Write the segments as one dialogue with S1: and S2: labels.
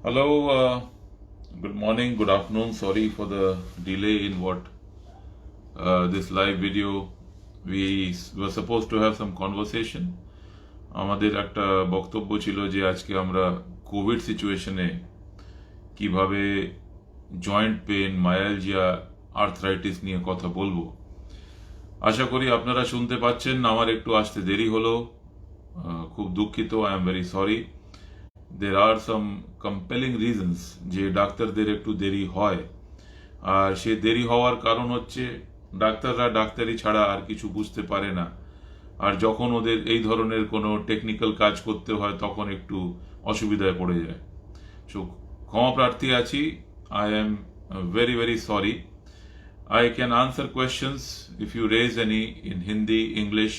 S1: Hello, good morning, good afternoon. Sorry for the delay in what this live video. We were supposed to have some conversation. আমাদের একটা বক্তব্য ছিল যে আজকে আমরা কোভিড সিচুয়েশনে কিভাবে জয়েন্ট পেন, মায়ালজিয়া, আর্থরাইটিস নিয়ে কথা বলবো। আশা করি আপনারা শুনতে পাচ্ছেন। আমার একটু আসতে দেরি হলো, খুব দুঃখিত। I am very sorry. There are some compelling reasons যে ডাক্তারদের একটু দেরি হয়, আর সে দেরি হওয়ার কারণ হচ্ছে ডাক্তাররা ডাক্তারি ছাড়া আর কিছু বুঝতে পারে না। আর যখন ওদের এই ধরনের কোনো টেকনিক্যাল কাজ করতে হয় তখন একটু অসুবিধায় পড়ে যায়। সো ক্ষমা প্রার্থী আছি। I am very very sorry. I can answer questions if you raise any in Hindi, English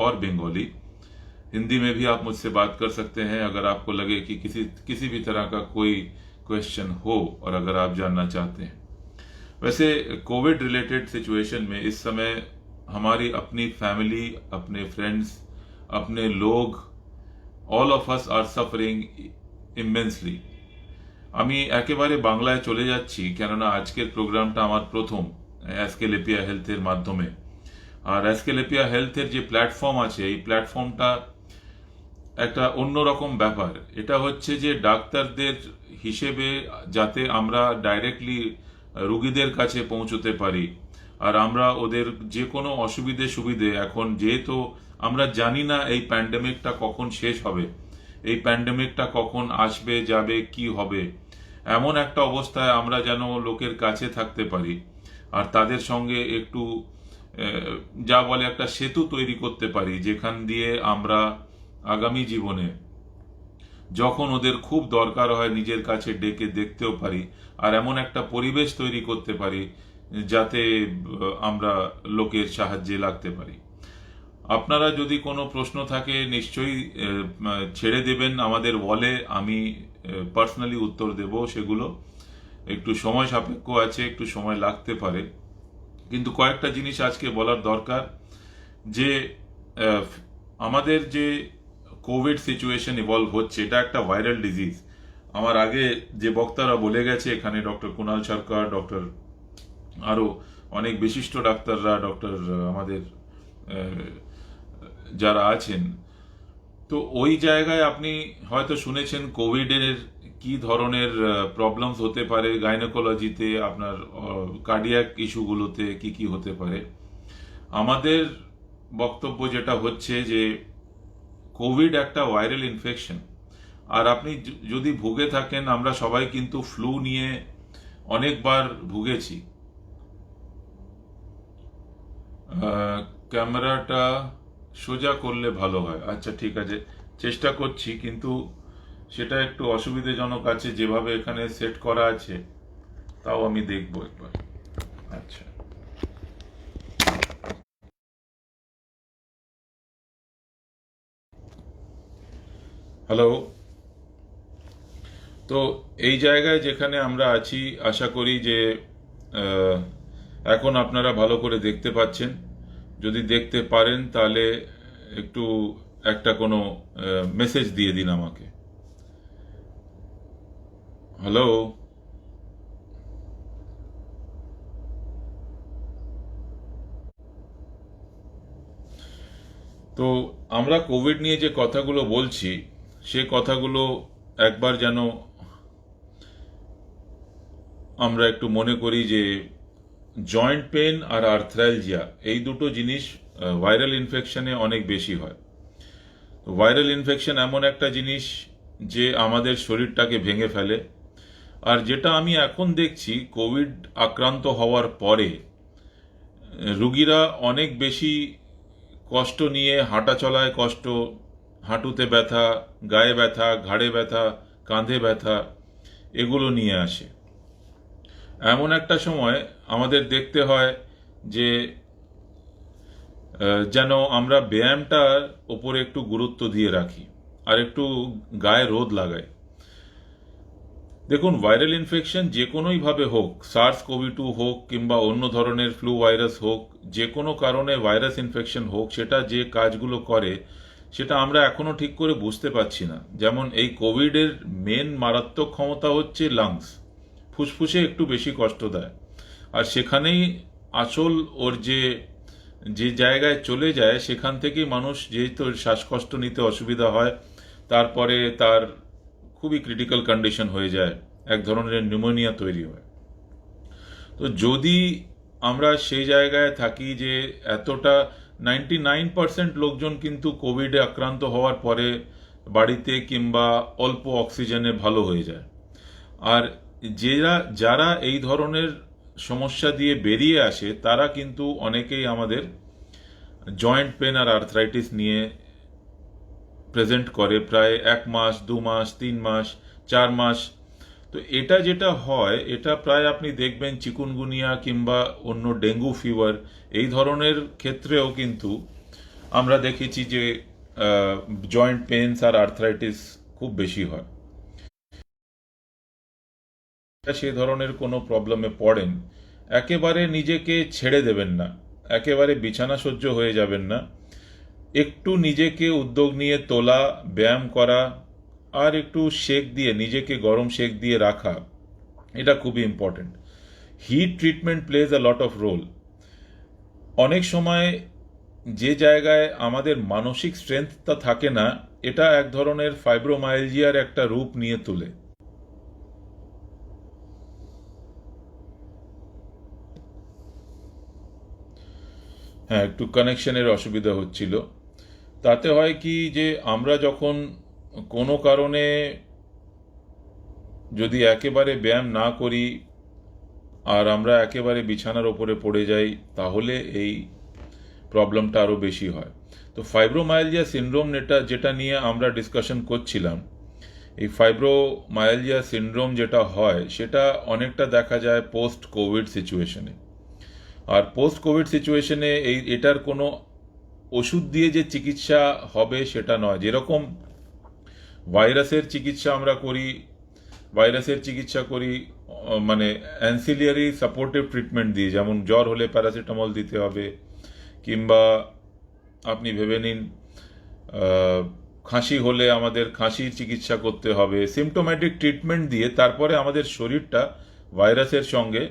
S1: और बंगाली। हिंदी में भी आप मुझसे बात कर सकते हैं अगर आपको लगे कि किसी भी तरह का कोई क्वेश्चन हो और अगर आप जानना चाहते हैं। वैसे कोविड रिलेटेड सिचुएशन में इस समय हमारी अपनी फैमिली, अपने फ्रेंड्स, अपने लोग, all of us are suffering immensely. আমি একেবারে বাংলায় চলে যাচ্ছি, কেননা আজকের প্রোগ্রামটা আমার প্রথম অ্যাস্কেলেপিয়া হেলথের মাধ্যমে। আর অ্যাস্কেলেপিয়া হেলথের যে প্ল্যাটফর্ম আছে, এই প্ল্যাটফর্মটা একটা অন্যরকম ব্যাপার। এটা হচ্ছে যে ডাক্তারদের হিসেবে যাতে আমরা ডাইরেক্টলি রুগীদের কাছে পৌঁছতে পারি, আর আমরা ওদের যে কোনো অসুবিধে সুবিধে, এখন যেহেতু আমরা জানি না এই প্যান্ডেমিকটা কখন শেষ হবে, এই প্যান্ডেমিকটা কখন আসবে যাবে কি হবে, এমন একটা অবস্থায় আমরা যেন লোকের কাছে থাকতে পারি আর তাদের সঙ্গে একটু যা বলে একটা সেতু তৈরি করতে পারি, যেখান দিয়ে আমরা আগামী জীবনে যখন ওদের খুব দরকার হয় নিজের কাছে ডেকে দেখতেও পারি, আর এমন একটা পরিবেশ তৈরি করতে পারি যাতে আমরা লোকের সাহায্যে লাগতে পারি। আপনারা যদি কোনো প্রশ্ন থাকে নিশ্চয়ই ছেড়ে দেবেন আমাদের ওয়ালে, আমি পার্সোনালি উত্তর দেব। সেগুলো একটু সময় সাপেক্ষ আছে, একটু সময় লাগতে পারে, কিন্তু কয়েকটা জিনিস আজকে বলার দরকার। যে আমাদের যে কোভিড সিচুয়েশন ইভলভ হচ্ছে, এটা একটা ভাইরাল ডিজিজ। আমার আগে যে বক্তারা বলে গেছে, এখানে ডক্টর কুণাল সরকার, ডক্টর আরো অনেক বিশিষ্ট ডাক্তাররা, ডক্টর আমাদের যারা আছেন, তো ওই জায়গায় আপনি হয়তো শুনেছেন কোভিডের কি ধরনের প্রবলেমস হতে পারে গাইনোকোলজিতে, আপনার কার্ডিয়াক ইস্যুগুলোতে কি কি হতে পারে। আমাদের বক্তব্য যেটা হচ্ছে যে কোভিড একটা ভাইরাল ইনফেকশন, আর আপনি যদি ভুগে থাকেন, আমরা সবাই কিন্তু ফ্লু নিয়ে অনেকবার ভুগেছি। ক্যামেরাটা সোজা করলে ভালো হয়। আচ্ছা, ঠিক আছে, চেষ্টা করছি, কিন্তু সেটা একটু অসুবিধাজনক আছে যেভাবে এখানে সেট করা আছে। তাও আমি দেখবো একবার। আচ্ছা, হ্যালো। তো এই জায়গায় যেখানে আমরা আছি, আশা করি যে এখন আপনারা ভালো করে দেখতে পাচ্ছেন। যদি দেখতে পারেন তাহলে একটু একটা কোনো মেসেজ দিয়ে দিন আমাকে। হ্যালো। তো আমরা কোভিড নিয়ে যে কথাগুলো বলছি, সে কথাগুলো একবার যেন আমরা একটু মনে করি যে জয়েন্ট পেন আর আর্থ্রালজিয়া, এই দুটো জিনিস ভাইরাল ইনফেকশনে অনেক বেশি হয়। ভাইরাল ইনফেকশন এমন একটা জিনিস যে আমাদের শরীরটাকে ভেঙে ফেলে। আর যেটা আমি এখন দেখছি, কোভিড আক্রান্ত হওয়ার পরে রুগীরা অনেক বেশি কষ্ট নিয়ে, হাঁটা চলায় কষ্ট, হাঁটুতে ব্যথা, গায়ে ব্যথা, ঘাড়ে ব্যথা, কাঁধে ব্যথা, এগুলো নিয়ে আসে। এমন একটা সময় আমাদের দেখতে হয় যে যেন আমরা ব্যায়ামটার ওপরে একটু গুরুত্ব দিয়ে রাখি আর একটু গায়ে রোদ লাগাই। দেখুন, ভাইরাল ইনফেকশন যে কোনোইভাবে হোক, SARS-CoV-2 হোক কিংবা অন্য ধরনের ফ্লু ভাইরাস হোক, যে কোনো কারণে ভাইরাস ইনফেকশন হোক, সেটা যে কাজগুলো করে সেটা আমরা এখনো ঠিক করে বুঝতে পারছি না। যেমন এই কোভিডের মেন মারাত্মক ক্ষমতা হচ্ছে লাংস, ফুসফুসে একটু বেশি কষ্ট দেয়। আর সেখানেই আসল ওর যে যে জায়গায় চলে যায়, সেখান থেকেই মানুষ যেহেতু শ্বাসকষ্ট নিতে অসুবিধা হয়, তারপরে তার খুবই ক্রিটিক্যাল কন্ডিশন হয়ে যায়, এক ধরনের নিউমোনিয়া তৈরি হয়। তো যদি আমরা সেই জায়গায় থাকি যে এতটা 99% লোকজন কিন্তু কোভিডে আক্রান্ত হওয়ার পরে বাড়িতে কিংবা অল্প অক্সিজেনে ভালো হয়ে যায়। আর যারা এই ধরনের সমস্যা দিয়ে বেরিয়ে আসে, তারা কিন্তু অনেকেই আমাদের জয়েন্ট পেন আর আর্থ্রাইটিস নিয়ে প্রেজেন্ট করে প্রায় 1 মাস, 2 মাস, 3 মাস, 4 মাস। তো এটা যেটা হয়, এটা প্রায় আপনি দেখবেন চিকুনগুনিয়া কিংবা অন্য ডেঙ্গু ফিভার এই ধরনের ক্ষেত্রেও কিন্তু আমরা দেখেছি যে জয়েন্ট পেনস আর আর্থ্রাইটিস খুব বেশি হয়। সে ধরনের কোনো প্রবলেমে পড়েন, একেবারে নিজেকে ছেড়ে দেবেন না, একেবারে বিছানা সহ্য হয়ে যাবেন না। একটু নিজেকে উদ্যোগ নিয়ে তোলা, ব্যায়াম করা, আর একটু সেক দিয়ে নিজেকে গরম সেক দিয়ে রাখা, এটা খুবই important. Heat treatment plays a lot of role. অনেক সময় যে জায়গায় আমাদের মানসিক স্ট্রেংথটা থাকে না, এটা এক ধরনের ফাইব্রোমাইলজিয়ার একটা রূপ নিয়ে তোলে। হ্যাঁ, একটু কানেকশনের অসুবিধা হচ্ছিল। তাতে হয় কি যে আমরা যখন কোনো কারণে যদি একেবারে ব্যায়াম না করি আর আমরা একেবারে বিছানার ওপরে পড়ে যাই, তাহলে এই প্রবলেমটা আরও বেশি হয়। তো ফাইব্রোমায়ালজিয়া সিনড্রোম যেটা নিয়ে আমরা ডিসকাশন করছিলাম, এই ফাইব্রোমায়ালজিয়া সিনড্রোম যেটা হয় সেটা অনেকটা দেখা যায় পোস্ট কোভিড সিচুয়েশনে। আর পোস্ট কোভিড সিচুয়েশনে এটার কোনো ওষুধ দিয়ে যে চিকিৎসা হবে সেটা নয়। যেরকম ভাইরাসের চিকিৎসা আমরা করি, মানে অ্যান্সিলিয়ারি সাপোর্টিভ ট্রিটমেন্ট দিয়ে, যেমন জ্বর হলে প্যারাসিটামল দিতে হবে, কিংবা আপনি ভেবে নিন খাঁসি হলে আমাদের খাঁসির চিকিৎসা করতে হবে, সিমটোম্যাটিক ট্রিটমেন্ট দিয়ে তারপরে আমাদের শরীরটা ভাইরাসের সঙ্গে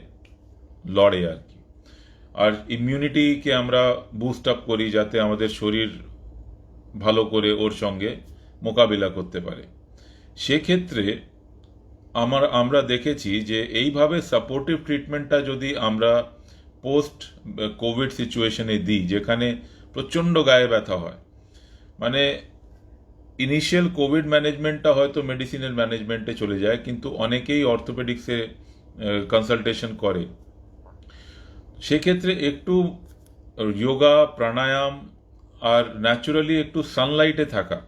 S1: লড়ে আর কি। আর ইমিউনিটিকে আমরা বুস্ট আপ করি যাতে আমাদের শরীর ভালো করে ওর সঙ্গে মোকাবিলা করতে পারে। সেক্ষেত্রে আমরা দেখেছি যে এইভাবে সাপোর্টিভ ট্রিটমেন্টটা যদি আমরা পোস্ট কোভিড সিচুয়েশনে দিই, যেখানে প্রচণ্ড গায়ে ব্যথা হয়, মানে ইনিশিয়াল কোভিড ম্যানেজমেন্টটা হয়তো মেডিসিনের ম্যানেজমেন্টে চলে যায়, কিন্তু অনেকেই অর্থোপেডিক্সে কনসালটেশন করে। সেক্ষেত্রে একটু যোগা, প্রাণায়াম আর ন্যাচুরালি একটু সানলাইটে থাকা,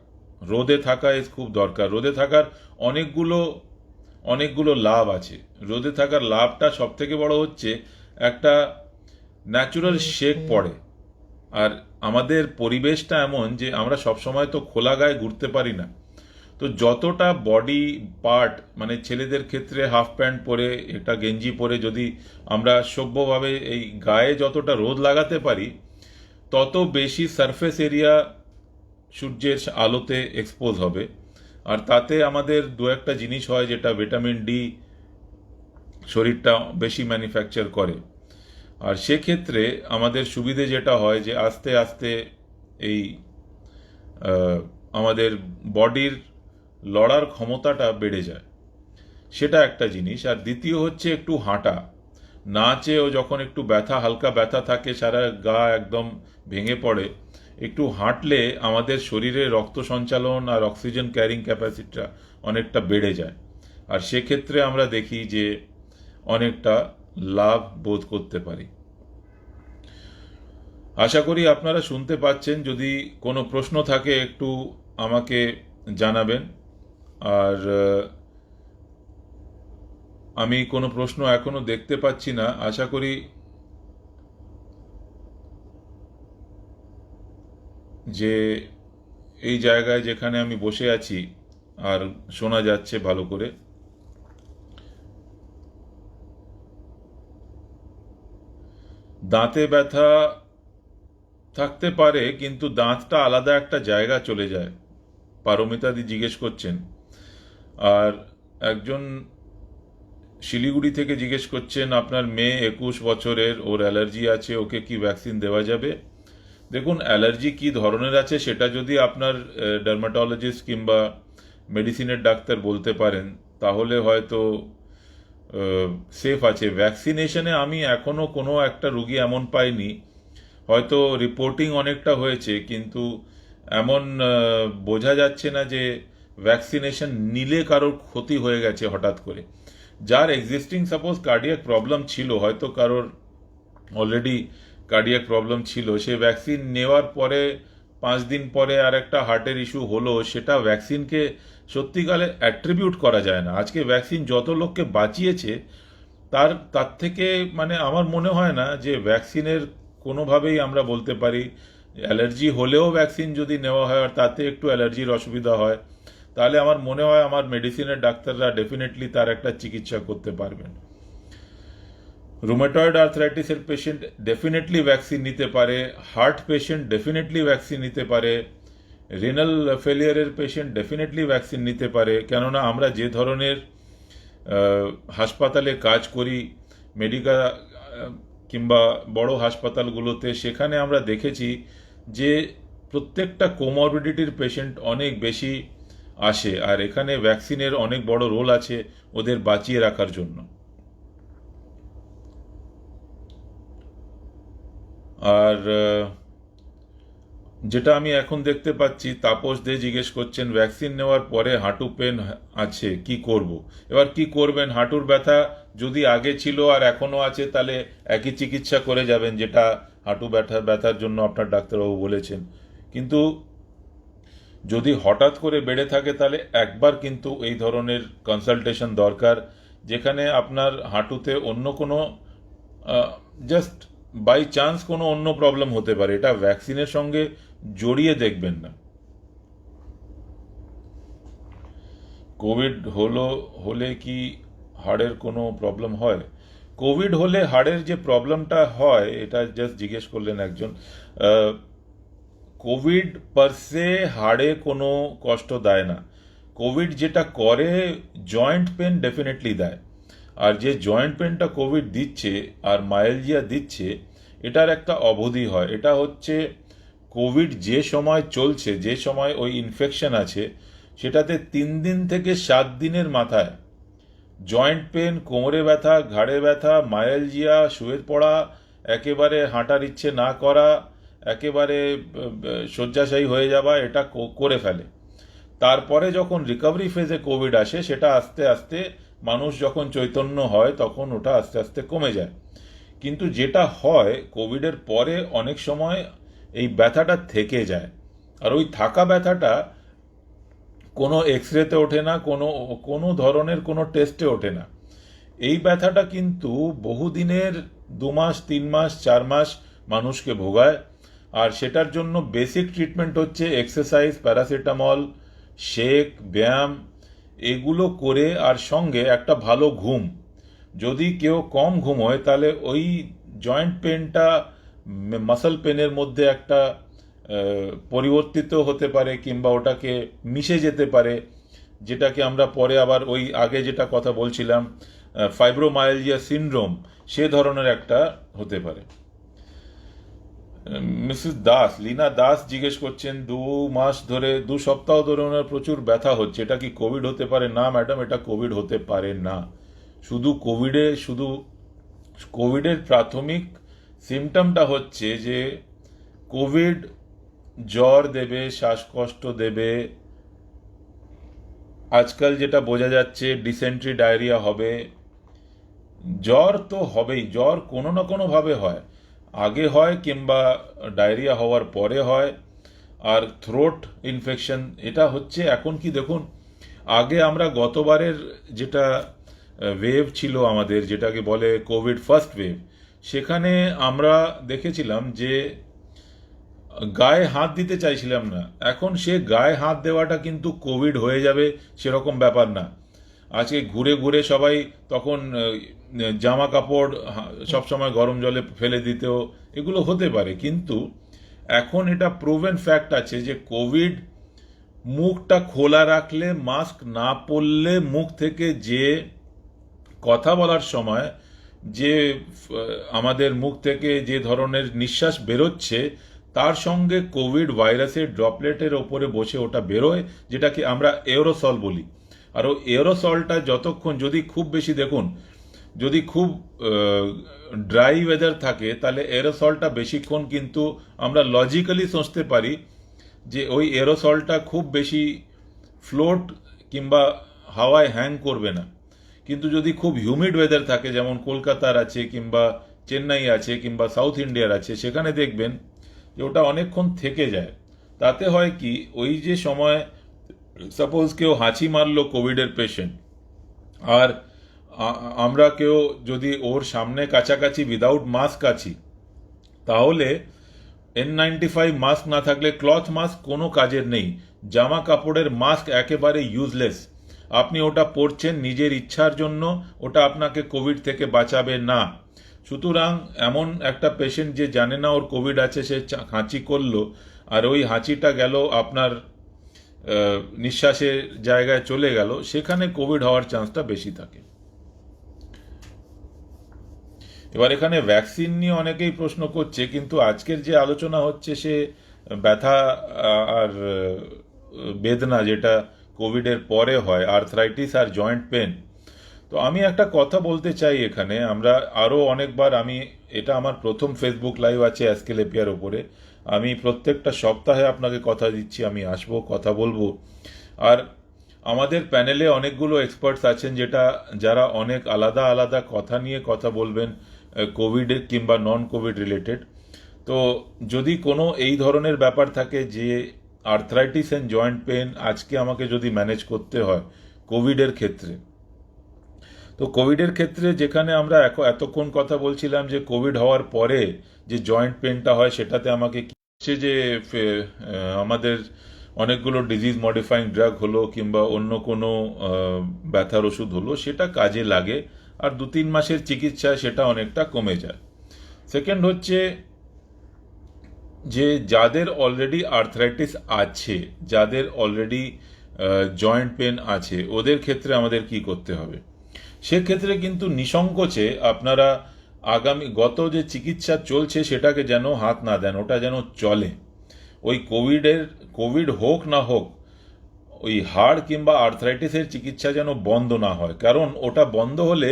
S1: রোদে থাকা খুব দরকার। রোদে থাকার অনেকগুলো লাভ আছে। রোদে থাকার লাভটা সব থেকে বড় হচ্ছে একটা ন্যাচুরাল শেক পড়ে। আর আমাদের পরিবেশটা এমন যে আমরা সবসময় তো খোলা গায়ে ঘুরতে পারি না। তো যতটা বডি পার্ট, মানে ছেলেদের ক্ষেত্রে হাফ প্যান্ট পরে একটা গেঞ্জি পরে যদি আমরা সভ্যভাবে এই গায়ে যতটা রোদ লাগাতে পারি, তত বেশি সারফেস এরিয়া সূর্যের আলোতে এক্সপোজ হবে। আর তাতে আমাদের দু একটা জিনিস হয়, যেটা ভিটামিন ডি শরীরটা বেশি ম্যানুফ্যাকচার করে। আর সেক্ষেত্রে আমাদের সুবিধে যেটা হয় যে আস্তে আস্তে এই আমাদের বডির লড়ার ক্ষমতাটা বেড়ে যায়, সেটা একটা জিনিস। আর দ্বিতীয় হচ্ছে একটু হাঁটা। নাচেও যখন একটু হালকা ব্যথা থাকে, সারা গা একদম ভেঙে পড়ে, একটু হাঁটলে আমাদের শরীরে রক্ত সঞ্চালন আর অক্সিজেন ক্যারিং ক্যাপাসিটিটা অনেকটা বেড়ে যায়। আর সেক্ষেত্রে আমরা দেখি যে অনেকটা লাভ বোধ করতে পারি। আশা করি আপনারা শুনতে পাচ্ছেন। যদি কোনো প্রশ্ন থাকে একটু আমাকে জানাবেন। আর আমি কোনো প্রশ্ন এখনো দেখতে পাচ্ছি না। আশা করি যে এই জায়গায় যেখানে আমি বসে আছি আর শোনা যাচ্ছে ভালো করে। দাঁতে ব্যথা থাকতে পারে, কিন্তু দাঁতটা আলাদা একটা জায়গা চলে যায়। পারমিতাদি জিজ্ঞেস করছেন। আর একজন শিলিগুড়ি থেকে জিজ্ঞেস করছেন আপনার মেয়ে 21 বছরের, ওর অ্যালার্জি আছে, ওকে কি ভ্যাকসিন দেওয়া যাবে? দেখুন, অ্যালার্জি কি ধরনের আছে সেটা যদি আপনার ডার্মাটোলজিস্ট কিংবা মেডিসিনের ডাক্তার বলতে পারেন তাহলে হয়তো সেফ আছে। ভ্যাকসিনেশনে আমি এখনো কোনো একটা রুগী এমন পাইনি, হয়তো রিপোর্টিং অনেকটা হয়েছে কিন্তু এমন বোঝা যাচ্ছে না যে ভ্যাকসিনেশন নিলে কারোর ক্ষতি হয়ে গেছে হঠাৎ করে। যার এক্সিস্টিং সাপোজ কার্ডিয়াক প্রবলেম ছিল, হয়তো কারোর অলরেডি কার্ডিয়াক প্রবলেম ছিল, সে ভ্যাকসিন নেওয়ার পরে 5 দিন পরে আর একটা হার্টের ইস্যু হলো, সেটা ভ্যাকসিনকে সত্যিকালে অ্যাট্রিবিউট করা যায় না। আজকে ভ্যাকসিন যত লোককে বাঁচিয়েছে তার তার থেকে মানে আমার মনে হয় না যে ভ্যাকসিনের কোনোভাবেই আমরা বলতে পারি অ্যালার্জি হলেও ভ্যাকসিন যদি নেওয়া হয় আর তাতে একটু অ্যালার্জির অসুবিধা হয় তাহলে আমার মনে হয় আমার মেডিসিনের ডাক্তাররা ডেফিনেটলি তার একটা চিকিৎসা করতে পারবেন। রুমেটয়েড আর্থ্রাইটিসের পেশেন্ট ডেফিনেটলি ভ্যাকসিন নিতে পারে, হার্ট পেশেন্ট ডেফিনেটলি ভ্যাকসিন নিতে পারে, রেনাল ফেলিয়ারের পেশেন্ট ডেফিনেটলি ভ্যাকসিন নিতে পারে। কেননা আমরা যে ধরনের হাসপাতালে কাজ করি, মেডিকেল কিংবা বড় হাসপাতালগুলোতে, সেখানে আমরা দেখেছি যে প্রত্যেকটা কোমরবিডিটির পেশেন্ট অনেক বেশি আসে, আর এখানে ভ্যাকসিনের অনেক বড় রোল আছে ওদের বাঁচিয়ে রাখার জন্য। আর যেটা আমি এখন দেখতে পাচ্ছি, তাপস দে জিজ্ঞেস করছেন ভ্যাকসিন নেওয়ার পরে হাঁটু পেন আছে কি করব। এবার কি করবেন, হাঁটুর ব্যথা যদি আগে ছিল আর এখনো আছে তাহলে একই চিকিৎসা করে যাবেন যেটা হাঁটু ব্যথার জন্য আপনার ডাক্তারবাবু বলেছেন। কিন্তু যদি হঠাৎ করে বেড়ে থাকে তাহলে একবার কিন্তু এই ধরনের কনসালটেশন দরকার, যেখানে আপনার হাঁটুতে অন্য কোনো জাস্ট বাই চান্স কোনো অন্য প্রবলেম হতে পারে, এটা ভ্যাকসিনের সঙ্গে জড়িয়ে দেখবেন না। কোভিড হলে কি হাড়ের কোনো প্রবলেম হয়? কোভিড হলে হাড়ের যে প্রবলেমটা হয় এটা জাস্ট জিজ্ঞেস করলেন একজন। কোভিড পারসে হাড়ে কোনো কষ্ট দেয় না। কোভিড যেটা করে জয়েন্ট পেন ডেফিনেটলি দেয়, আর যে জয়েন্ট পেনটা কোভিড দিচ্ছে আর মায়ালজিয়া দিচ্ছে এটার একটা অবধি হয়। এটা হচ্ছে কোভিড যে সময় চলছে, যে সময় ওই ইনফেকশন আছে সেটাতে 3 দিন থেকে 7 দিনের মাথায় জয়েন্ট পেন, কোমরে ব্যথা, ঘাড়ে ব্যথা, মায়ালজিয়া, শুয়ে পড়া, একেবারে হাঁটার ইচ্ছে না করা, একেবারে শয্যাশায়ী হয়ে যাওয়া, এটা করে ফেলে। তারপরে যখন রিকভারি ফেজে কোভিড আসে সেটা আস্তে আস্তে মানুষ যখন চৈতন্য হয় তখন ওটা আস্তে আস্তে কমে যায়। কিন্তু যেটা হয় কোভিডের পরে অনেক সময় এই ব্যথাটা থেকে যায়, আর ওই থাকা ব্যথাটা কোনো এক্স রেতে ওঠে না, কোনো কোনো ধরনের কোনো টেস্টে ওঠে না। এই ব্যথাটা কিন্তু বহুদিনের 2 মাস 3 মাস 4 মাস মানুষকে ভোগায়, আর সেটার জন্য বেসিক ট্রিটমেন্ট হচ্ছে এক্সারসাইজ, প্যারাসিটামল, শেক, ব্যায়াম, এগুলো করে আর সঙ্গে একটা ভালো ঘুম। যদি কেউ কম ঘুমোয় তাহলে ওই জয়েন্ট পেনটা মাসল পেনের মধ্যে একটা পরিবর্তিত হতে পারে কিংবা ওটাকে মিশে যেতে পারে, যেটাকে আমরা পরে আবার ওই আগে যেটা কথা বলছিলাম ফাইব্রোমায়ালজিয়া সিনড্রোম, সে ধরনের একটা হতে পারে। মিসেস দাস, লীনা দাস জিজ্ঞেস করছেন 2 মাস ধরে 2 সপ্তাহ ধরে ওনার প্রচুর ব্যথা হচ্ছে, এটা কি কোভিড হতে পারে? না ম্যাডাম, এটা কোভিড হতে পারে না। শুধু কোভিডের প্রাথমিক সিমটমটা হচ্ছে যে কোভিড জ্বর দেবে, শ্বাসকষ্ট দেবে, আজকাল যেটা বোঝা যাচ্ছে ডিসেন্ট্রি, ডায়রিয়া হবে। জ্বর তো হবেই, জ্বর কোনো না কোনোভাবে হয়, আগে হয় কিংবা ডায়রিয়া হওয়ার পরে হয়। আর থ্রোট ইনফেকশন এটা হচ্ছে এখন কি দেখুন, আগে আমরা গতবারের যেটা ওয়েভ ছিল আমাদের, যেটাকে বলে কোভিড ফার্স্ট ওয়েভ, সেখানে আমরা দেখেছিলাম যে গায়ে হাত দিতে চাইছিলাম না। এখন সে গায়ে হাত দেওয়াটা কিন্তু কোভিড হয়ে যাবে সেরকম ব্যাপার না। আজকে ঘুরে ঘুরে সবাই তখন জামা কাপড় সবসময় গরম জলে ফেলে দিতেও এগুলো হতে পারে, কিন্তু এখন এটা প্রুভেন ফ্যাক্ট আছে যে কোভিড মুখটা খোলা রাখলে, মাস্ক না পরলে মুখ থেকে যে কথা বলার সময় যে আমাদের মুখ থেকে যে ধরনের নিঃশ্বাস বেরোচ্ছে, তার সঙ্গে কোভিড ভাইরাসের ড্রপলেটের ওপরে বসে ওটা বেরোয়, যেটাকে আমরা এরোসল বলি। আর ওই এরোসলটা যতক্ষণ, যদি খুব বেশি দেখুন, যদি খুব ড্রাই ওয়েদার থাকে তাহলে এরোসলটা বেশিক্ষণ কিন্তু আমরা লজিক্যালি সোচতে পারি যে ওই এরোসলটা খুব বেশি ফ্লোট কিংবা হাওয়ায় হ্যাং করবে না। কিন্তু যদি খুব হিউমিড ওয়েদার থাকে, যেমন কলকাতার আছে কিংবা চেন্নাই আছে কিংবা সাউথ ইন্ডিয়ার আছে, সেখানে দেখবেন যে ওটা অনেকক্ষণ থেকে যায়। তাতে হয় কি, ওই যে সময় সাপোজ কেউ হাঁচি মারলো কোভিডের পেশেন্ট, আর আমরা কেউ যদি ওর সামনে কাছাকাছি উইদাউট মাস্ক আছি, তাহলে N95 মাস্ক না থাকলে ক্লথ মাস্ক কোনো কাজের নেই। জামা কাপড়ের মাস্ক একেবারে ইউজলেস। আপনি ওটা পরছেন নিজের ইচ্ছার জন্য, ওটা আপনাকে কোভিড থেকে বাঁচাবে না। সুতরাং এমন একটা পেশেন্ট যে জানে না ওর কোভিড আছে, সে হাঁচি করলো, আর ওই হাঁচিটা গেল আপনার নিঃশ্বাসের জায়গায় চলে গেল, সেখানে কোভিড হওয়ার চান্সটা বেশি থাকে। এবার এখানে ভ্যাকসিন নিয়ে অনেকেই প্রশ্ন করছে, কিন্তু আজকের যে আলোচনা হচ্ছে সে ব্যথা আর বেদনা যেটা কোভিডের পরে হয়, আর্থরাইটিস আর জয়েন্ট পেন। তো আমি একটা কথা বলতে চাই এখানে, আমরা আরও অনেকবার, এটা আমার প্রথম ফেসবুক লাইভ আছে অ্যাস্কেলেপিয়ার ওপরে। আমি প্রত্যেকটা সপ্তাহে আপনাকে কথা দিচ্ছি আমি আসবো, কথা বলবো। আর আমাদের প্যানেলে অনেকগুলো এক্সপার্টস আছেন যারা অনেক আলাদা আলাদা কথা নিয়ে কথা বলবেন, কোভিড কিংবা নন কোভিড রিলেটেড। তো যদি কোনো এই ধরনের ব্যাপার থাকে যে আর্থরাইটিস অ্যান্ড জয়েন্ট পেন আজকে আমাকে যদি ম্যানেজ করতে হয় কোভিডের ক্ষেত্রে, তো কোভিডের ক্ষেত্রে যেখানে আমরা এতক্ষণ কথা বলছিলাম যে কোভিড হওয়ার পরে যে জয়েন্ট পেনটা হয়, সেটাতে আমাকে কি হচ্ছে যে আমাদের অনেকগুলো ডিজিজ মডিফাইং ড্রাগ হলো কিংবা অন্য কোনো ব্যথার ওষুধ হলো, সেটা কাজে লাগে, আর 2-3 মাসের চিকিৎসায় সেটা অনেকটা কমে যায়। সেকেন্ড হচ্ছে যে যাদের অলরেডি আর্থরাইটিস আছে, যাদের অলরেডি জয়েন্ট পেন আছে, ওদের ক্ষেত্রে আমাদের কি করতে হবে? সেক্ষেত্রে কিন্তু নিঃসংকোচে আপনারা গত যে চিকিৎসা চলছে সেটাকে যেন হাত না দেন, ওটা যেন চলে। ওই কোভিড হোক না হোক, ওই হাড় কিংবা আর্থরাইটিসের চিকিৎসা যেন বন্ধ না হয়, কারণ ওটা বন্ধ হলে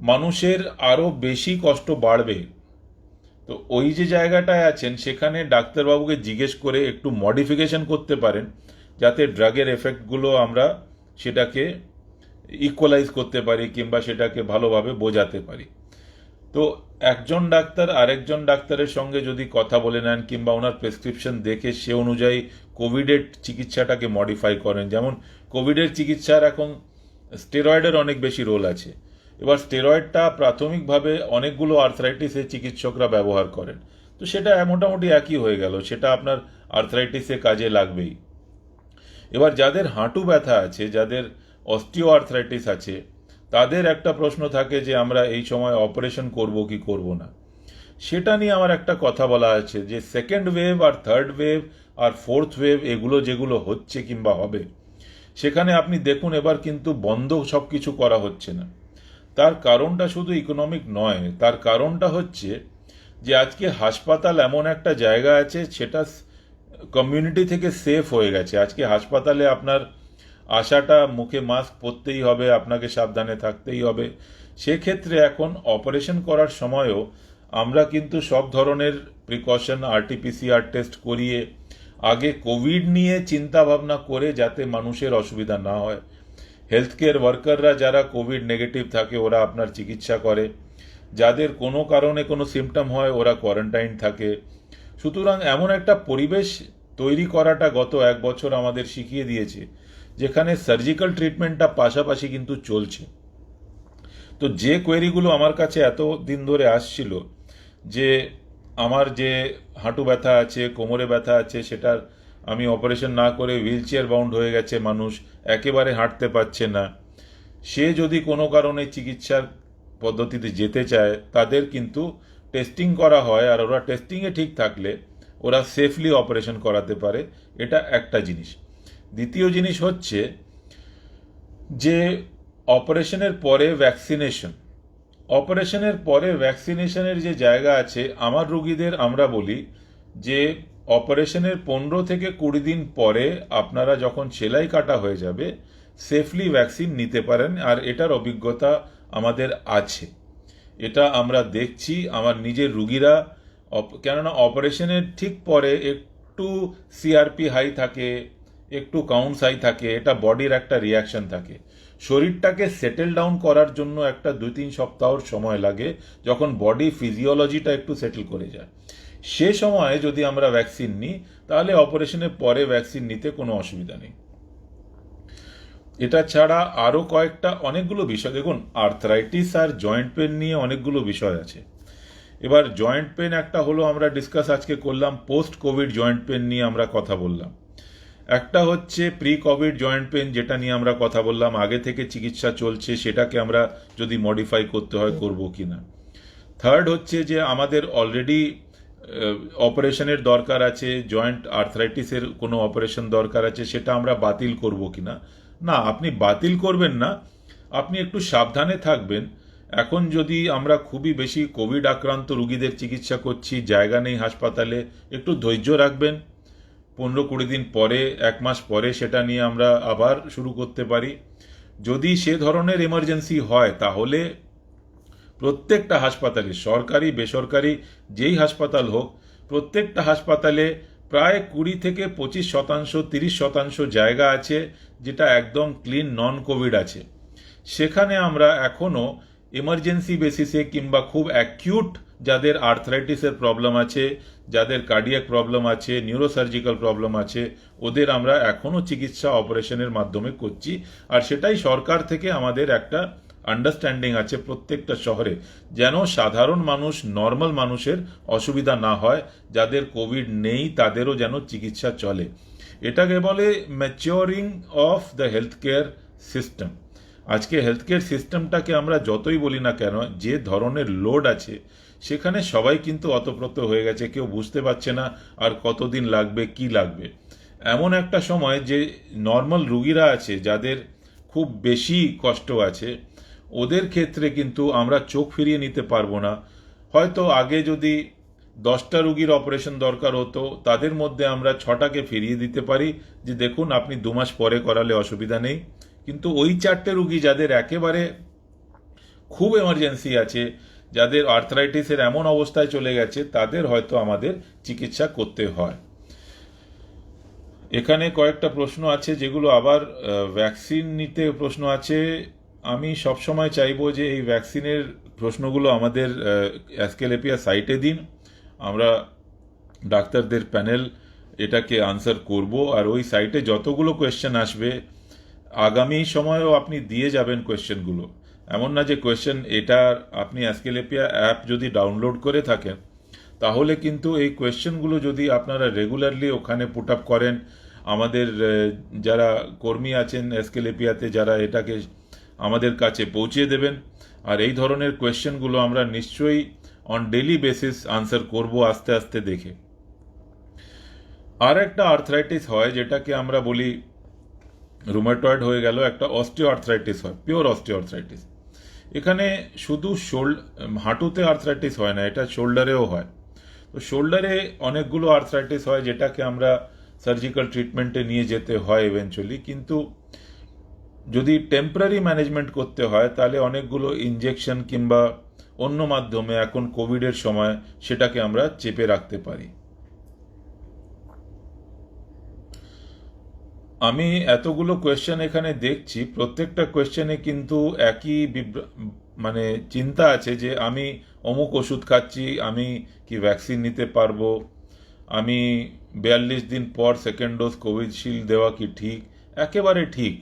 S1: মানুষের আরও বেশি কষ্ট বাড়বে। তো ওই যে জায়গাটায় আছেন, সেখানে ডাক্তারবাবুকে জিজ্ঞেস করে একটু মডিফিকেশন করতে পারেন, যাতে ড্রাগের এফেক্টগুলো আমরা সেটাকে ইকুয়ালাইজ করতে পারি কিংবা সেটাকে ভালোভাবে বোঝাতে পারি। তো একজন ডাক্তার আরেকজন ডাক্তারের সঙ্গে যদি কথা বলে নেন কিংবা ওনার প্রেসক্রিপশন দেখে সে অনুযায়ী কোভিডের চিকিৎসাটাকে মডিফাই করেন, যেমন কোভিডের চিকিৎসার এখন স্টেরয়েডের অনেক বেশি রোল আছে। এবার স্টেরয়েডটা প্রাথমিকভাবে অনেকগুলো আর্থরাইটিসের চিকিৎসকরা ব্যবহার করেন, তো সেটা মোটামুটি একই হয়ে গেল, সেটা আপনার আর্থরাইটিসে কাজে লাগবেই। এবার যাদের হাঁটু ব্যথা আছে, যাদের অস্টিও আর্থরাইটিস আছে, তাদের একটা প্রশ্ন থাকে যে আমরা এই সময় অপারেশন করব কি করব না। সেটা নিয়ে আমার একটা কথা বলা আছে যে সেকেন্ড ওয়েভ আর থার্ড ওয়েভ আর ফোর্থ ওয়েভ এগুলো যেগুলো হচ্ছে কিংবা হবে, সেখানে আপনি দেখুন এবার কিন্তু বন্ধ সব কিছু করা হচ্ছে না। তার কারণটা শুধু ইকোনমিক নয়, তার কারণটা হচ্ছে যে আজকে হাসপাতাল এমন একটা জায়গা আছে সেটা কমিউনিটি থেকে সেফ হয়ে গেছে। আজকে হাসপাতালে আপনার আসাটা, মুখে মাস্ক পরতেই হবে, আপনাকে সাবধানে থাকতেই হবে। সেক্ষেত্রে এখন অপারেশন করার সময়ও আমরা কিন্তু সব ধরনের প্রিকশন, RT-PCR টেস্ট করিয়ে আগে কোভিড নিয়ে চিন্তা ভাবনা করে, যাতে মানুষের অসুবিধা না হয়। হেলথ কেয়ার ওয়ার্কাররা যারা কোভিড নেগেটিভ থাকে ওরা আপনার চিকিৎসা করে, যাদের কোনো কারণে কোনো সিমটম হয় ওরা কোয়ারেন্টাইন থাকে। সুতরাং এমন একটা পরিবেশ তৈরি করাটা গত 1 বছর আমাদের শিখিয়ে দিয়েছে, যেখানে সার্জিক্যাল ট্রিটমেন্টটা পাশাপাশি কিন্তু চলছে। তো যে কোয়েরিগুলো আমার কাছে এত দিন ধরে আসছিল যে আমার যে হাঁটু ব্যথা আছে, কোমরে ব্যথা আছে, সেটার আমি অপারেশন না করে হুইল চেয়ার বাউন্ড হয়ে গেছে, মানুষ একেবারে হাঁটতে পারছে না, সে যদি কোনো কারণে চিকিৎসার পদ্ধতিতে যেতে চায়, তাদের কিন্তু টেস্টিং করা হয়, আর ওরা টেস্টিংয়ে ঠিক থাকলে ওরা সেফলি অপারেশন করাতে পারে। এটা একটা জিনিস। দ্বিতীয় জিনিস হচ্ছে যে অপারেশনের পরে ভ্যাকসিনেশনের যে জায়গা আছে, আমার রুগীদের আমরা বলি যে অপারেশনের 15 থেকে 20 দিন পরে আপনারা যখন সেলাই কাটা হয়ে যাবে সেফলি ভ্যাকসিন নিতে পারেন। আর এটার অভিজ্ঞতা আমাদের আছে, এটা আমরা দেখছি আমার নিজের রুগীরা। কেননা অপারেশনের ঠিক পরে একটু সিআরপি হাই থাকে, একটু কাউন্টস হাই থাকে, এটা বডির একটা রিয়াকশন থাকে। শরীরটাকে সেটেল ডাউন করার জন্য একটা 2-3 সপ্তাহর সময় লাগে, যখন বডি ফিজিওলজিটা একটু সেটেল করে যায়। সে সময়ে যদি আমরা ভ্যাকসিন নিই তাহলে অপারেশনের পরে ভ্যাকসিন নিতে কোনো অসুবিধা নেই। এটা ছাড়া আরও অনেকগুলো বিষয়, দেখুন আর্থরাইটিস আর জয়েন্ট পেন নিয়ে অনেকগুলো বিষয় আছে। এবার জয়েন্ট পেন একটা হলো, আমরা ডিসকাস আজকে করলাম পোস্ট কোভিড জয়েন্ট পেন নিয়ে আমরা কথা বললাম। একটা হচ্ছে প্রি কোভিড জয়েন্ট পেন, যেটা নিয়ে আমরা কথা বললাম, আগে থেকে চিকিৎসা চলছে, সেটাকে আমরা যদি মডিফাই করতে হয় করব কি না। থার্ড হচ্ছে যে আমাদের অলরেডি অপারেশনের দরকার আছে, জয়েন্ট আর্থরাইটিসের কোনো অপারেশন দরকার আছে, সেটা আমরা বাতিল করব কি না। না, আপনি বাতিল করবেন না, আপনি একটু সাবধানে থাকবেন। এখন যদি আমরা খুবই বেশি কোভিড আক্রান্ত রুগীদের চিকিৎসা করছি, জায়গা নেই হাসপাতালে, একটু ধৈর্য রাখবেন। 15-20 দিন পরে, 1 মাস পরে সেটা নিয়ে আমরা আবার শুরু করতে পারি। যদি সে ধরনের এমার্জেন্সি হয় তাহলে প্রত্যেকটা হাসপাতালে, সরকারি বেসরকারি যেই হাসপাতাল হোক, প্রত্যেকটা হাসপাতালে প্রায় 20 থেকে 25%, 30% জায়গা আছে যেটা একদম ক্লিন নন কোভিড আছে। সেখানে আমরা এখনও এমার্জেন্সি বেসিসে কিংবা খুব অ্যাকিউট যাদের আর্থরাইটিসের প্রবলেম আছে, যাদের কার্ডিয়াক প্রবলেম আছে, নিউরোসার্জিক্যাল প্রবলেম আছে, ওদের আমরা এখনও চিকিৎসা অপারেশনের মাধ্যমে করছি। আর সেটাই সরকার থেকে আমাদের একটা আন্ডারস্ট্যান্ডিং আছে প্রত্যেকটা শহরে, যেন সাধারণ মানুষ, নর্মাল মানুষের অসুবিধা না হয়, যাদের কোভিড নেই তাদেরও যেন চিকিৎসা চলে। এটাকে বলে maturing of the health care system. আজকে হেলথ কেয়ার সিস্টেমটাকে আমরা যতই বলি না কেন, যে ধরনের লোড আছে সেখানে সবাই কিন্তু অতপ্রত হয়ে গেছে, কেউ বুঝতে পারছে না আর কতদিন লাগবে, কি লাগবে। এমন একটা সময় যে নর্মাল রুগীরা আছে, যাদের খুব বেশি কষ্ট আছে, ওদের ক্ষেত্রে কিন্তু আমরা চোখ ফিরিয়ে নিতে পারবো না। হয়তো আগে যদি 10টা রুগীর অপারেশন দরকার হতো, তাদের মধ্যে আমরা 6টাকে ফিরিয়ে দিতে পারি যে দেখুন আপনি 2 মাস পরে করালে অসুবিধা নেই। কিন্তু ওই 4টে রুগী যাদের একেবারে খুব এমার্জেন্সি আছে, যাদের আর্থরাইটিসের এমন অবস্থায় চলে গেছে, তাদের হয়তো আমাদের চিকিৎসা করতে হয়। এখানে কয়েকটা প্রশ্ন আছে যেগুলো আবার ভ্যাকসিন নিতে প্রশ্ন আছে। আমি সবসময় চাইবো যে এই ভ্যাকসিনের প্রশ্নগুলো আমাদের অ্যাস্কেলেপিয়া সাইটে দিন, আমরা ডাক্তারদের প্যানেল এটাকে আনসার করব। আর ওই সাইটে যতগুলো কোয়েশ্চেন আসবে আগামী সময়েও আপনি দিয়ে যাবেন কোয়েশ্চেনগুলো। এমন না যে কোয়েশ্চেন, এটা আপনি অ্যাস্কেলেপিয়া অ্যাপ যদি ডাউনলোড করে থাকেন তাহলে কিন্তু এই কোয়েশ্চেনগুলো যদি আপনারা রেগুলারলি ওখানে পুট আপ করেন, আমাদের যারা কর্মী আছেন অ্যাস্কেলেপিয়াতে, যারা এটাকে আমাদের কাছে পৌঁছে দেবেন। আর এই ধরনের কোয়েশ্চেনগুলো আমরা নিশ্চয়ই অন ডেইলি বেসিস আনসার করব আস্তে আস্তে দেখে। আর একটা আর্থরাইটিস হয় যেটাকে আমরা বলি রুমাটয়েড হয়ে গেল, একটা অস্টিও আর্থরাইটিস হয়, পিওর অস্টিও আর্থরাইটিস। এখানে শুধু হাঁটুতে আর্থরাইটিস হয় না, এটা শোল্ডারেও হয়। তো শোল্ডারে অনেকগুলো আর্থরাইটিস হয় যেটাকে আমরা সার্জিক্যাল ট্রিটমেন্টে নিয়ে যেতে হয় ইভেনচুয়ালি। কিন্তু যদি টেম্পোরারি ম্যানেজমেন্ট করতে হয় তাহলে অনেকগুলো ইনজেকশন কিংবা অন্য মাধ্যমে এখন কোভিডের সময় সেটাকে আমরা চেপে রাখতে পারি। আমি এতগুলো কোয়েশ্চেন এখানে দেখছি, প্রত্যেকটা কোয়েশ্চেনে কিন্তু একই মানে চিন্তা আছে যে আমি অমুক ওষুধ খাচ্ছি, আমি কি ভ্যাকসিন নিতে পারবো, আমি 42 দিন পর সেকেন্ড ডোজ কোভিশিল্ড দেওয়া কি ঠিক। একেবারে ঠিক।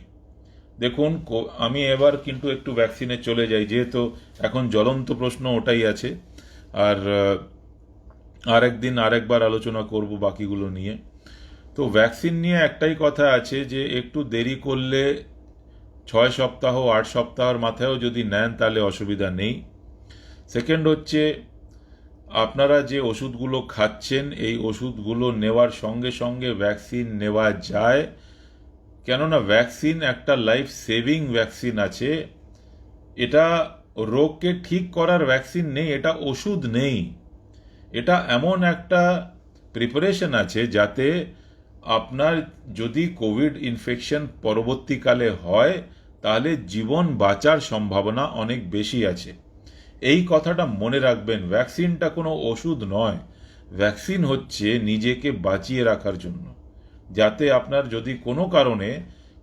S1: দেখুন আমি এবার কিন্তু একটু ভ্যাকসিনে চলে যাই, যেহেতু এখন জ্বলন্ত প্রশ্ন ওটাই আছে। আর আরেকদিন আরেকবার আলোচনা করব বাকিগুলো নিয়ে। তো ভ্যাকসিন নিয়ে একটাই কথা আছে যে একটু দেরি করলে 6 সপ্তাহ 8 সপ্তাহের মাথায়ও যদি নেন তাহলে অসুবিধা নেই। সেকেন্ড হচ্ছে আপনারা যে ওষুধগুলো খাচ্ছেন এই ওষুধগুলো নেওয়ার সঙ্গে সঙ্গে ভ্যাকসিন নেওয়া যায়, কেননা ভ্যাকসিন একটা লাইফ সেভিং ভ্যাকসিন আছে। এটা রোগকে ঠিক করার ভ্যাকসিন নেই, এটা ওষুধ নেই। এটা এমন একটা প্রিপারেশন আছে যাতে আপনার যদি কোভিড ইনফেকশন পরবর্তীকালে হয় তাহলে জীবন বাঁচার সম্ভাবনা অনেক বেশি আছে। এই কথাটা মনে রাখবেন, ভ্যাকসিনটা কোনো ওষুধ নয়। ভ্যাকসিন হচ্ছে নিজেকে বাঁচিয়ে রাখার জন্য, যাতে আপনার যদি কোনো কারণে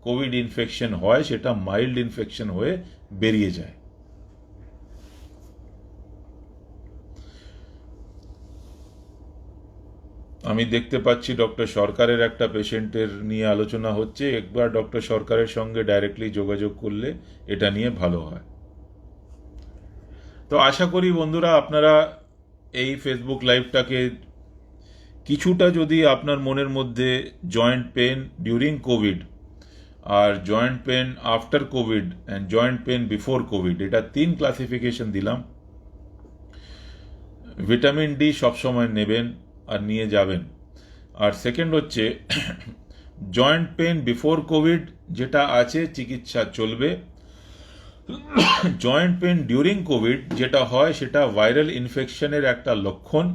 S1: কোভিড ইনফেকশন হয় সেটা মাইল্ড ইনফেকশন হয়ে বেরিয়ে যায়। আমি দেখতে পাচ্ছি ডক্টর সরকারের একটা পেশেন্টের নিয়ে আলোচনা হচ্ছে। একবার ডক্টর সরকারের সঙ্গে ডাইরেক্টলি যোগাযোগ করলে এটা নিয়ে ভালো হয়। তো আশা করি বন্ধুরা আপনারা এই ফেসবুক লাইভটাকে কিছুটা যদি আপনার মনের মধ্যে জয়েন্ট পেন ডিউরিং কোভিড আর joint pain after COVID and joint pain before COVID, এটা 3 ক্লাসিফিকেশন দিলাম। ভিটামিন ডি সবসময় নেবেন আর নিয়ে যাবেন। আর সেকেন্ড হচ্ছে জয়েন্ট পেন বিফোর কোভিড যেটা আছে চিকিৎসা চলবে। জয়েন্ট পেন ডিউরিং কোভিড যেটা হয় সেটা ভাইরাল ইনফেকশনের একটা লক্ষণ,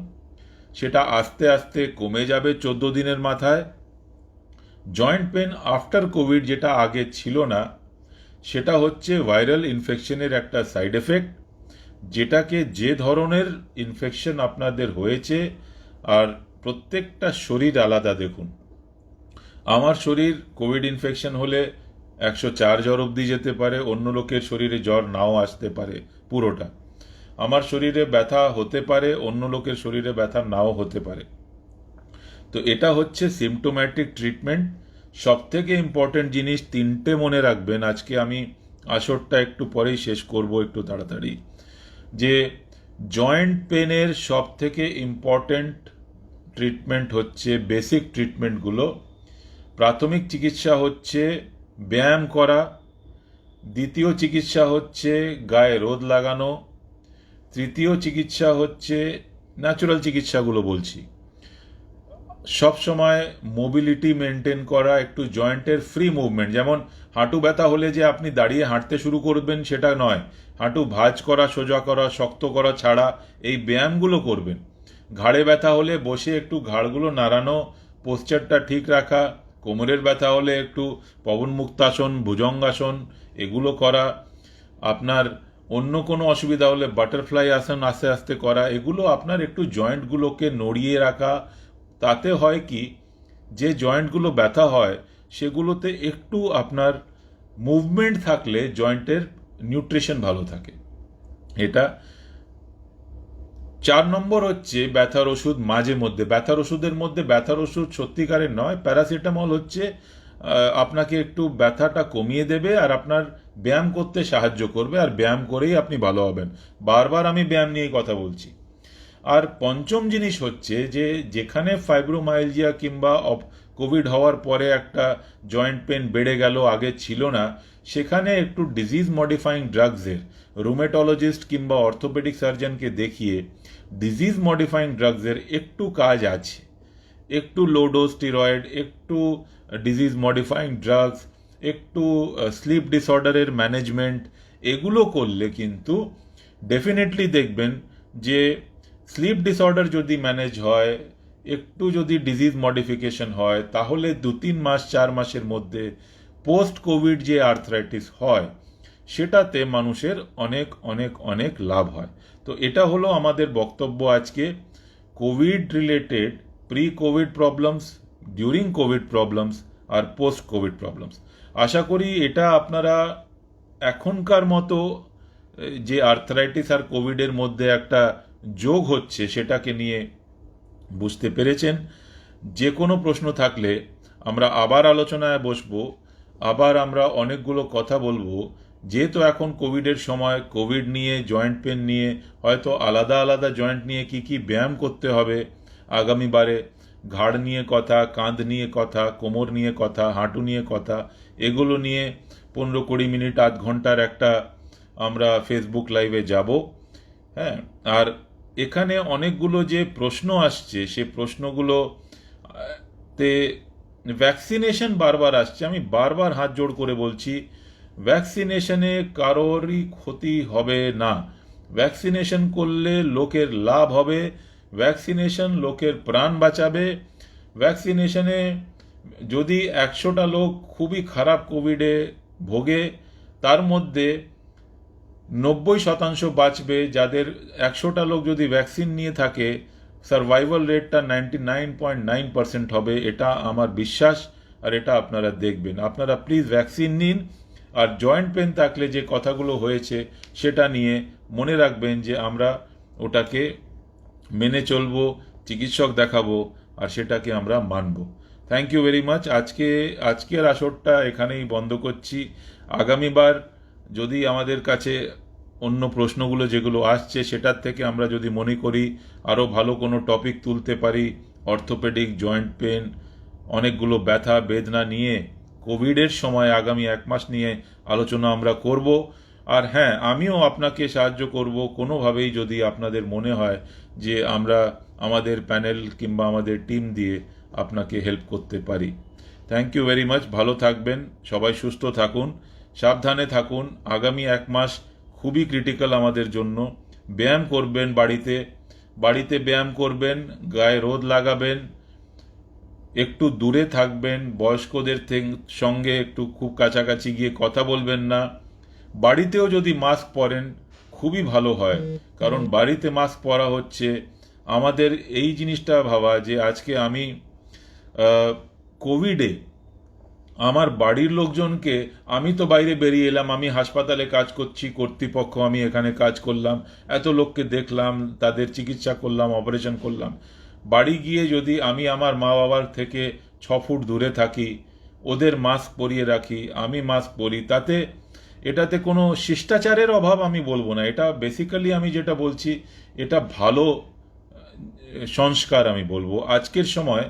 S1: সেটা আস্তে আস্তে কমে যাবে 14 দিনের মাথায়। জয়েন্ট পেন আফটার কোভিড যেটা আগে ছিল না, সেটা হচ্ছে ভাইরাল ইনফেকশনের একটা সাইড এফেক্ট, যেটাকে যে ধরনের ইনফেকশন আপনাদের হয়েছে, আর প্রত্যেকটা শরীর আলাদা। দেখুন, আমার শরীর কোভিড ইনফেকশন হলে 104 জ্বর অবধি যেতে পারে, অন্য লোকের শরীরে জ্বর নাও আসতে পারে পুরোটা। আমার শরীরে ব্যথা হতে পারে, অন্য লোকের শরীরে ব্যথা নাও হতে পারে। তো এটা হচ্ছে সিমটোম্যাটিক ট্রিটমেন্ট। সব থেকে ইম্পর্টেন্ট জিনিস 3টে মনে রাখবেন। আজকে আমি আসরটা একটু পরেই শেষ করব, একটু তাড়াতাড়ি। যে জয়েন্ট পেনের সব থেকে ইম্পর্টেন্ট ট্রিটমেন্ট হচ্ছে বেসিক ট্রিটমেন্টগুলো। প্রাথমিক চিকিৎসা হচ্ছে ব্যায়াম করা, দ্বিতীয় চিকিৎসা হচ্ছে গায়ে রোদ লাগানো, তৃতীয় চিকিৎসা হচ্ছে ন্যাচুরাল চিকিৎসাগুলো বলছি, সব সময় মোবিলিটি মেনটেন করা, একটু জয়েন্টের ফ্রি মুভমেন্ট। যেমন হাঁটু ব্যথা হলে যে আপনি দাঁড়িয়ে হাঁটতে শুরু করবেন সেটা নয়, হাঁটু ভাঁজ করা, সোজা করা, শক্ত করা ছাড়া এই ব্যায়ামগুলো করবেন। ঘাড়ে ব্যথা হলে বসে একটু ঘাড়গুলো নাড়ানো, পোশ্চারটা ঠিক রাখা। কোমরের ব্যথা হলে একটু পবনমুক্তাসন, ভুজঙ্গাসন এগুলো করা। আপনার অন্য কোনো অসুবিধা হলে বাটারফ্লাই আসন আস্তে আস্তে করা। এগুলো আপনার একটু জয়েন্টগুলোকে নড়িয়ে রাখা। তাতে হয় কি, যে জয়েন্টগুলো ব্যথা হয় সেগুলোতে একটু আপনার মুভমেন্ট থাকলে জয়েন্টের নিউট্রিশন ভালো থাকে। এটা 4 নম্বর হচ্ছে ব্যথার ওষুধ। মাঝে মধ্যে ব্যথার ওষুধের মধ্যে ব্যথার ওষুধ সত্যিকারের নয়, প্যারাসিটামল হচ্ছে আপনাকে একটু ব্যথাটা কমিয়ে দেবে আর আপনার ব্যায়াম করতে সাহায্য করবে, আর ব্যায়াম করেই আপনি ভালো হবেন। বারবার আমি ব্যায়াম নিয়ে কথা বলছি। আর পঞ্চম জিনিস হচ্ছে যে যেখানে ফাইব্রোমাইলজিয়া কিংবা কোভিড হওয়ার পরে একটা জয়েন্ট পেন বেড়ে গেল, আগে ছিল না, সেখানে একটু ডিজিজ মডিফাইং ড্রাগসের রুমেটোলজিস্ট কিংবা অর্থোপেডিক সার্জনকে দেখিয়ে ডিজিজ মডিফাইং ড্রাগসের একটু কাজ আছে। একটু লো ডোজ স্টিরয়েড, একটু ডিজিজ মডিফাইং ড্রাগস, একটু স্লিপ ডিসঅর্ডারের ম্যানেজমেন্ট, এগুলো করলে কিন্তু ডেফিনেটলি দেখবেন যে স্লিপ ডিসঅর্ডার যদি ম্যানেজ হয়, একটু যদি ডিজিজ মডিফিকেশন হয়, তাহলে 2-3 মাস 4 মাসের মধ্যে পোস্ট কোভিড যে আর্থ্রাইটিস হয় সেটাতে মানুষের অনেক অনেক অনেক লাভ হয়। তো এটা হলো আমাদের বক্তব্য আজকে, covid related pre covid problems, during covid problems আর পোস্ট কোভিড প্রবলেমস। আশা করি এটা আপনারা এখনকার মতো যে আর্থ্রাইটিস আর কোভিডের মধ্যে একটা যোগ হচ্ছে সেটাকে নিয়ে বুঝতে পেরেছেন। যে কোনো প্রশ্ন থাকলে আমরা আবার আলোচনায় বসবো, আবার আমরা অনেকগুলো কথা বলবো। যেহেতু এখন কোভিডের সময়, কোভিড নিয়ে, জয়েন্ট পেন নিয়ে, হয়তো আলাদা আলাদা জয়েন্ট নিয়ে কি কি ব্যায়াম করতে হবে আগামীবারে, ঘাড় নিয়ে কথা, কাঁধ নিয়ে কথা, কোমর নিয়ে কথা, হাঁটু নিয়ে কথা, এগুলো নিয়ে 15-20 মিনিট, আধ ঘন্টার একটা আমরা ফেসবুক লাইভে যাব। হ্যাঁ, আর এখানে অনেকগুলো যে প্রশ্ন আসছে সে প্রশ্নগুলো তে ভ্যাকসিনেশন বারবার আসছে, আমি বারবার হাত জোড় করে বলছি ভ্যাকসিনেশনে কারোরই ক্ষতি হবে না। ভ্যাকসিনেশন করলে লোকের লাভ হবে, ভ্যাকসিনেশন লোকের প্রাণ বাঁচাবে। ভ্যাকসিনেশনে যদি 100টা লোক খুবই খারাপ কোভিডে ভোগে, তার মধ্যে 90% বাঁচবে। যাদের 100টা লোক যদি ভ্যাকসিন নিয়ে থাকে, সার্ভাইভাল রেটটা 99.9% হবে, এটা আমার বিশ্বাস। আর এটা আপনারা দেখবেন। আপনারা প্লিজ ভ্যাকসিন নিন। আর জয়েন্ট পেন থাকলে যে কথাগুলো হয়েছে সেটা নিয়ে মনে রাখবেন যে আমরা ওটাকে মেনে চলবো, চিকিৎসক দেখাবো, আর সেটাকে আমরা মানব। Thank you very much. আজকের আসরটা এখানেই বন্ধ করছি। আগামীবার যদি আমাদের কাছে অন্য প্রশ্নগুলো যেগুলো আসছে সেটার থেকে আমরা যদি মনে করি আরও ভালো কোনো টপিক তুলতে পারি, অর্থোপেডিক, জয়েন্ট পেন, অনেকগুলো ব্যথা বেদনা নিয়ে কোভিডের সময় আগামী 1 মাস নিয়ে আলোচনা আমরা করব। আর হ্যাঁ, আমিও আপনাকে সাহায্য করব কোনোভাবেই যদি আপনাদের মনে হয় যে আমরা আমাদের প্যানেল কিংবা আমাদের টিম দিয়ে আপনাকে হেল্প করতে পারি। Thank you very much. ভালো থাকবেন, সবাই সুস্থ থাকুন, সাবধানে থাকুন। আগামী 1 মাস খুবই ক্রিটিক্যাল আমাদের জন্য। ব্যায়াম করবেন, বাড়িতে ব্যায়াম করবেন, গায়ে রোদ লাগাবেন, একটু দূরে থাকবেন, বয়স্কদের সঙ্গে একটু খুব কাছাকাছি গিয়ে কথা বলবেন না। বাড়িতেও যদি মাস্ক পরেন খুবই ভালো হয়, কারণ বাড়িতে মাস্ক পরা হচ্ছে। আমাদের এই জিনিসটা ভাবা যে আজকে আমি কোভিডে আমার বাড়ির লোকজনকে, আমি তো বাইরে বেরিয়ে এলাম, আমি হাসপাতালে কাজ করছি, কর্তৃপক্ষ, আমি এখানে কাজ করলাম, এত লোককে দেখলাম, তাদের চিকিৎসা করলাম, অপারেশন করলাম। বাড়ি গিয়ে যদি আমি আমার মা বাবার থেকে 6 ফুট দূরে থাকি, ওদের মাস্ক পরিয়ে রাখি, আমি মাস্ক পরি, এটাতে কোনো শিষ্টাচারের অভাব আমি বলবো না। এটা বেসিক্যালি আমি যেটা বলছি এটা ভালো সংস্কার আমি বলবো। আজকের সময়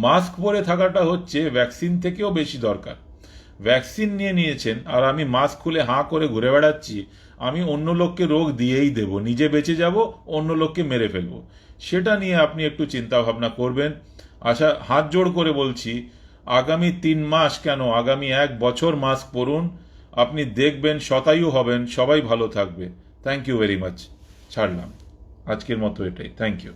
S1: মাস্ক পরে থাকাটা হচ্ছে ভ্যাকসিন থেকেও বেশি দরকার। ভ্যাকসিন নিয়েছেন আর আমি মাস্ক খুলে হাঁ করে ঘুরে বেড়াচ্ছি, আমি অন্য লোককে রোগ দিয়েই দেব, নিজে বেঁচে যাব, অন্য লোককে মেরে ফেলবো। সেটা নিয়ে আপনি একটু চিন্তা ভাবনা করবেন। হাত জোড় করে বলছি, আগামী 3 মাস কেন, আগামী 1 বছর মাস্ক পরুন, আপনি দেখবেন শতায়ু হবেন, সবাই ভালো থাকবে। Thank you very much. ছাড়লাম আজকের মতো এটাই। Thank you.